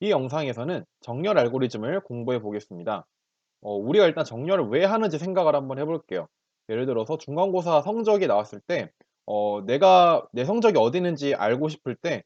이 영상에서는 정렬 알고리즘을 공부해 보겠습니다. 우리가 일단 정렬을 왜 하는지 생각을 한번 해볼게요. 예를 들어서 중간고사 성적이 나왔을 때, 내가 내 성적이 어디 있는지 알고 싶을 때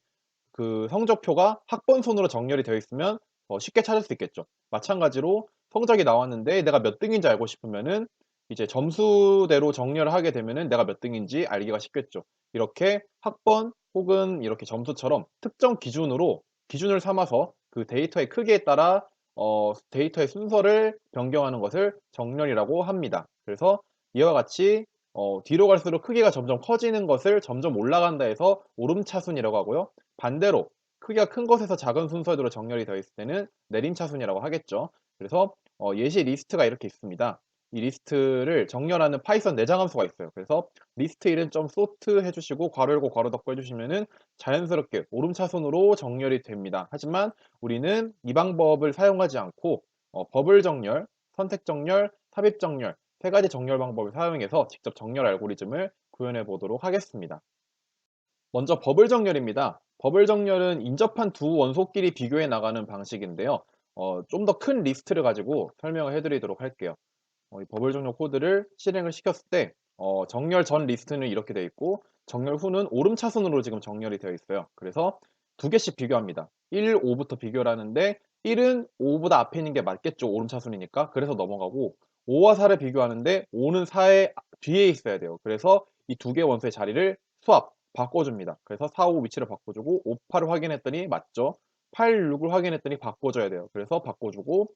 그 성적표가 학번 순으로 정렬이 되어 있으면 쉽게 찾을 수 있겠죠. 마찬가지로 성적이 나왔는데 내가 몇 등인지 알고 싶으면은 이제 점수대로 정렬을 하게 되면은 내가 몇 등인지 알기가 쉽겠죠. 이렇게 학번 혹은 이렇게 점수처럼 특정 기준을 삼아서 그 데이터의 크기에 따라 데이터의 순서를 변경하는 것을 정렬이라고 합니다. 그래서 이와 같이 뒤로 갈수록 크기가 점점 커지는 것을 점점 올라간다 해서 오름차순이라고 하고요. 반대로 크기가 큰 것에서 작은 순서대로 정렬이 되어 있을 때는 내림차순이라고 하겠죠. 그래서 예시 리스트가 이렇게 있습니다. 이 리스트를 정렬하는 파이썬 내장 함수가 있어요. 그래서 리스트 1은 sort 해주시고 괄호 열고 괄호 닫고 해주시면은 자연스럽게 오름차순으로 정렬이 됩니다. 하지만 우리는 이 방법을 사용하지 않고 버블 정렬, 선택 정렬, 삽입 정렬 세 가지 정렬 방법을 사용해서 직접 정렬 알고리즘을 구현해 보도록 하겠습니다. 먼저 버블 정렬입니다. 버블 정렬은 인접한 두 원소끼리 비교해 나가는 방식인데요. 좀 더 큰 리스트를 가지고 설명을 해드리도록 할게요. 이 버블 정렬 코드를 실행을 시켰을 때 정렬 전 리스트는 이렇게 되어 있고 정렬 후는 오름차순으로 지금 정렬이 되어 있어요. 그래서 두 개씩 비교합니다. 1, 5부터 비교를 하는데 1은 5보다 앞에 있는 게 맞겠죠. 오름차순이니까. 그래서 넘어가고 5와 4를 비교하는데 5는 4의 뒤에 있어야 돼요. 그래서 이 두 개의 원소의 자리를 바꿔줍니다. 그래서 4, 5 위치를 바꿔주고 5, 8을 확인했더니 맞죠. 8, 6을 확인했더니 바꿔줘야 돼요. 그래서 바꿔주고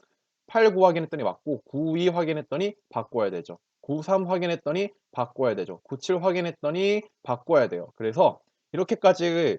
8, 9 확인했더니 맞고 9, 2 확인했더니 바꿔야 되죠. 9, 3 확인했더니 바꿔야 되죠. 9, 7 확인했더니 바꿔야 돼요. 그래서 이렇게까지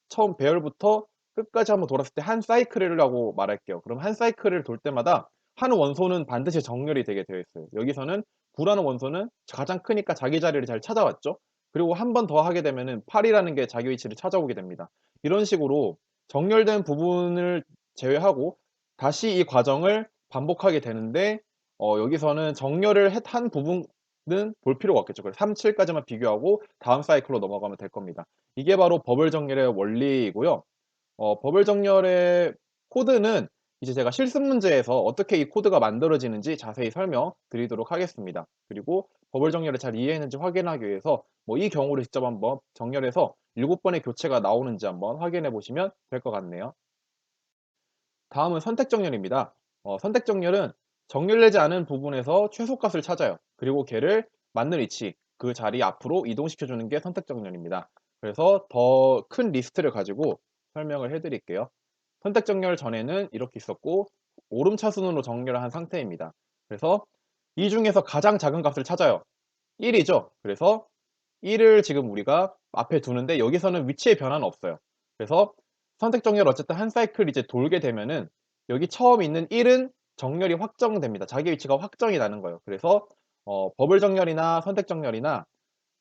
처음 배열부터 끝까지 한번 돌았을 때 한 사이클이라고 말할게요. 그럼 한 사이클을 돌 때마다 한 원소는 반드시 정렬이 되게 되어 있어요. 여기서는 9라는 원소는 가장 크니까 자기 자리를 잘 찾아왔죠. 그리고 한 번 더 하게 되면은 8이라는 게 자기 위치를 찾아오게 됩니다. 이런 식으로 정렬된 부분을 제외하고 다시 이 과정을 반복하게 되는데 여기서는 정렬을 한 부분은 볼 필요가 없겠죠. 그래서 3, 7까지만 비교하고 다음 사이클로 넘어가면 될 겁니다. 이게 바로 버블 정렬의 원리이고요. 버블 정렬의 코드는 이제 제가 실습 문제에서 어떻게 이 코드가 만들어지는지 자세히 설명드리도록 하겠습니다. 그리고 버블 정렬을 잘 이해했는지 확인하기 위해서 이 경우를 직접 한번 정렬해서 7번의 교체가 나오는지 한번 확인해 보시면 될 것 같네요. 다음은 선택 정렬입니다. 선택 정렬은 정렬되지 않은 부분에서 최소값을 찾아요. 그리고 걔를 맞는 위치, 그 자리 앞으로 이동시켜 주는 게 선택 정렬입니다. 그래서 더 큰 리스트를 가지고 설명을 해 드릴게요. 선택 정렬 전에는 이렇게 있었고 오름차순으로 정렬을 한 상태입니다. 그래서 이 중에서 가장 작은 값을 찾아요. 1이죠. 그래서 1을 지금 우리가 앞에 두는데 여기서는 위치의 변화는 없어요. 그래서 선택 정렬 어쨌든 한 사이클 이제 돌게 되면은 여기 처음 있는 1은 정렬이 확정됩니다. 자기 위치가 확정이 나는 거예요. 그래서 버블 정렬이나 선택 정렬이나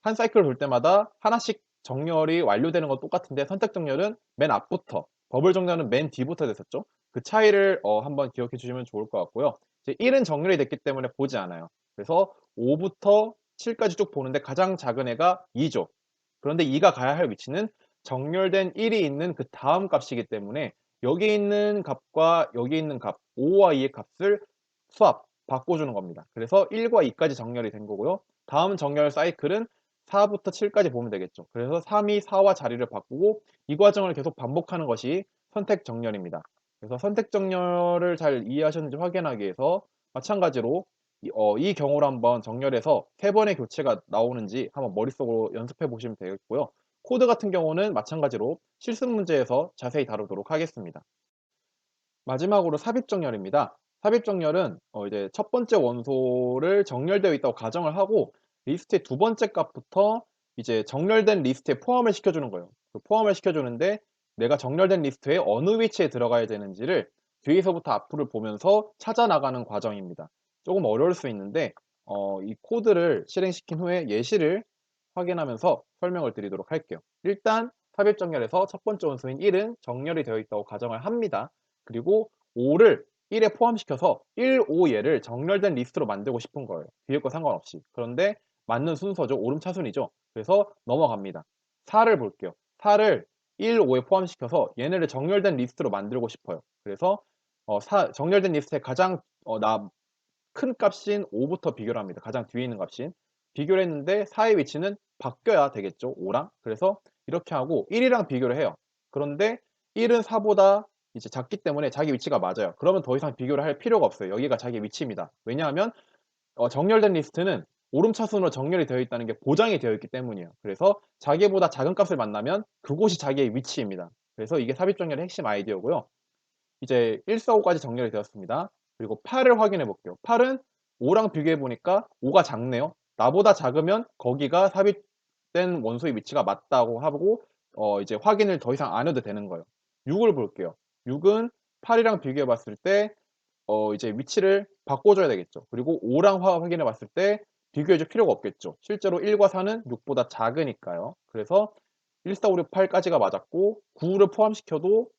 한 사이클 돌 때마다 하나씩 정렬이 완료되는 건 똑같은데 선택 정렬은 맨 앞부터, 버블 정렬은 맨 뒤부터 됐었죠. 그 차이를 한번 기억해 주시면 좋을 것 같고요. 이제 1은 정렬이 됐기 때문에 보지 않아요. 그래서 5부터 7까지 쭉 보는데 가장 작은 애가 2죠. 그런데 2가 가야 할 위치는 정렬된 1이 있는 그 다음 값이기 때문에 여기 있는 값과 여기 있는 값, 5와 2의 값을 바꿔주는 겁니다. 그래서 1과 2까지 정렬이 된 거고요. 다음 정렬 사이클은 4부터 7까지 보면 되겠죠. 그래서 3이 4와 자리를 바꾸고 이 과정을 계속 반복하는 것이 선택 정렬입니다. 그래서 선택 정렬을 잘 이해하셨는지 확인하기 위해서 마찬가지로 이 경우를 한번 정렬해서 3번의 교체가 나오는지 한번 머릿속으로 연습해 보시면 되겠고요. 코드 같은 경우는 마찬가지로 실습 문제에서 자세히 다루도록 하겠습니다. 마지막으로 삽입 정렬입니다. 삽입 정렬은 이제 첫 번째 원소를 정렬되어 있다고 가정을 하고 리스트의 두 번째 값부터 이제 정렬된 리스트에 포함을 시켜주는 거예요. 그 포함을 시켜주는데 내가 정렬된 리스트에 어느 위치에 들어가야 되는지를 뒤에서부터 앞을 보면서 찾아 나가는 과정입니다. 조금 어려울 수 있는데 이 코드를 실행시킨 후에 예시를 확인하면서 설명을 드리도록 할게요. 일단 삽입 정렬에서 첫 번째 원소인 1은 정렬이 되어 있다고 가정을 합니다. 그리고 5를 1에 포함시켜서 1, 5 얘를 정렬된 리스트로 만들고 싶은 거예요. 뒤에 거 상관없이. 그런데 맞는 순서죠. 오름차순이죠. 그래서 넘어갑니다. 4를 볼게요. 4를 1, 5에 포함시켜서 얘네를 정렬된 리스트로 만들고 싶어요. 그래서 정렬된 리스트의 가장 큰 값인 5부터 비교를 합니다. 가장 뒤에 있는 값인. 비교를 했는데 4의 위치는 바뀌어야 되겠죠. 5랑. 그래서 이렇게 하고 1이랑 비교를 해요. 그런데 1은 4보다 이제 작기 때문에 자기 위치가 맞아요. 그러면 더 이상 비교를 할 필요가 없어요. 여기가 자기 위치입니다. 왜냐하면 정렬된 리스트는 오름차순으로 정렬이 되어 있다는 게 보장이 되어 있기 때문이에요. 그래서 자기보다 작은 값을 만나면 그곳이 자기의 위치입니다. 그래서 이게 삽입정렬의 핵심 아이디어고요. 이제 1, 4, 5까지 정렬이 되었습니다. 그리고 8을 확인해 볼게요. 8은 5랑 비교해 보니까 5가 작네요. 나보다 작으면 거기가 삽입된 원소의 위치가 맞다고 하고 이제 확인을 더 이상 안 해도 되는 거예요. 6을 볼게요. 6은 8이랑 비교해 봤을 때 이제 위치를 바꿔줘야 되겠죠. 그리고 5랑 확인해 봤을 때 비교해 줄 필요가 없겠죠. 실제로 1과 4는 6보다 작으니까요. 그래서 1, 4, 5, 6, 8까지가 맞았고 9를 포함시켜도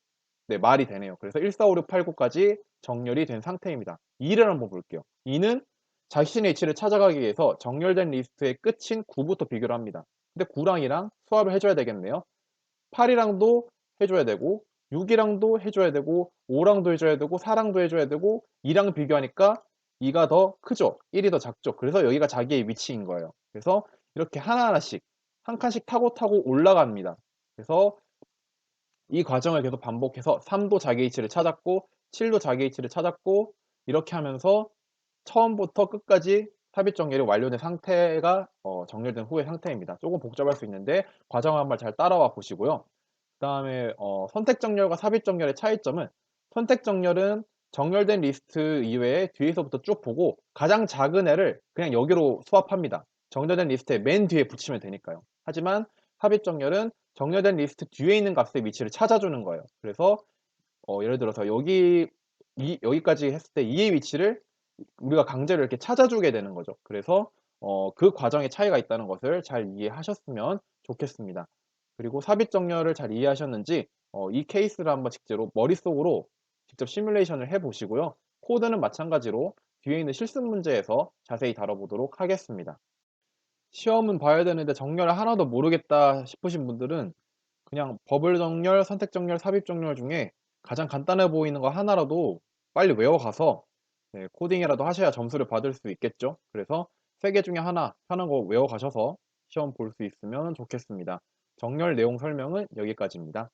네, 말이 되네요. 그래서 1, 4, 5, 6, 8, 9까지 정렬이 된 상태입니다. 2를 한번 볼게요. 2는 자신의 위치를 찾아가기 위해서 정렬된 리스트의 끝인 9부터 비교를 합니다. 근데 9랑 2랑 수합을 해줘야 되겠네요. 8이랑도 해줘야 되고 6이랑도 해줘야 되고 5랑도 해줘야 되고 4랑도 해줘야 되고 2랑 비교하니까 2가 더 크죠. 1이 더 작죠. 그래서 여기가 자기의 위치인 거예요. 그래서 이렇게 하나하나씩 한 칸씩 타고 올라갑니다. 그래서 이 과정을 계속 반복해서 3도 자기 위치를 찾았고 7도 자기 위치를 찾았고 이렇게 하면서 처음부터 끝까지 삽입 정렬이 완료된 상태가 정렬된 후의 상태입니다. 조금 복잡할 수 있는데 과정을 한번 잘 따라와 보시고요. 그다음에 선택 정렬과 삽입 정렬의 차이점은 선택 정렬은 정렬된 리스트 이외에 뒤에서부터 쭉 보고 가장 작은 애를 그냥 여기로 수합합니다. 정렬된 리스트의 맨 뒤에 붙이면 되니까요. 하지만 삽입 정렬은 정렬된 리스트 뒤에 있는 값의 위치를 찾아주는 거예요. 그래서 예를 들어서 여기까지 했을 때 2의 위치를 우리가 강제로 이렇게 찾아주게 되는 거죠. 그래서 그 과정에 차이가 있다는 것을 잘 이해하셨으면 좋겠습니다. 그리고 삽입 정렬을 잘 이해하셨는지 이 케이스를 한번 직접 머릿속으로 직접 시뮬레이션을 해 보시고요. 코드는 마찬가지로 뒤에 있는 실습 문제에서 자세히 다뤄보도록 하겠습니다. 시험은 봐야 되는데 정렬을 하나도 모르겠다 싶으신 분들은 그냥 버블 정렬, 선택 정렬, 삽입 정렬 중에 가장 간단해 보이는 거 하나라도 빨리 외워가서 시험 볼 수 있으면 좋겠습니다. 네, 코딩이라도 하셔야 점수를 받을 수 있겠죠. 그래서 세 개 중에 하나 편한 거 외워가셔서 시험 볼 수 있으면 좋겠습니다. 정렬 내용 설명은 여기까지입니다.